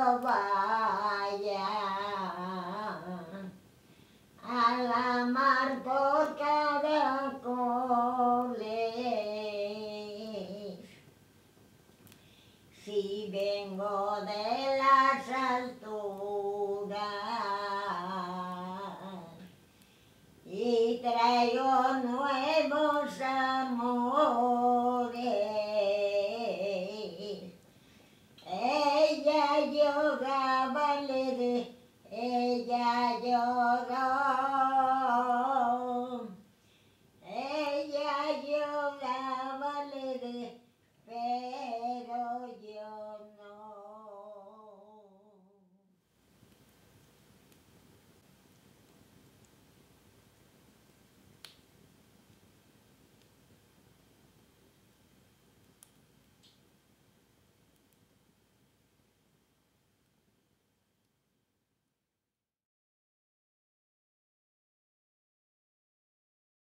vaya a la mar por caracoles. Si vengo de las alturas y traigo nuevos amores, ella yoga vale, ella yoga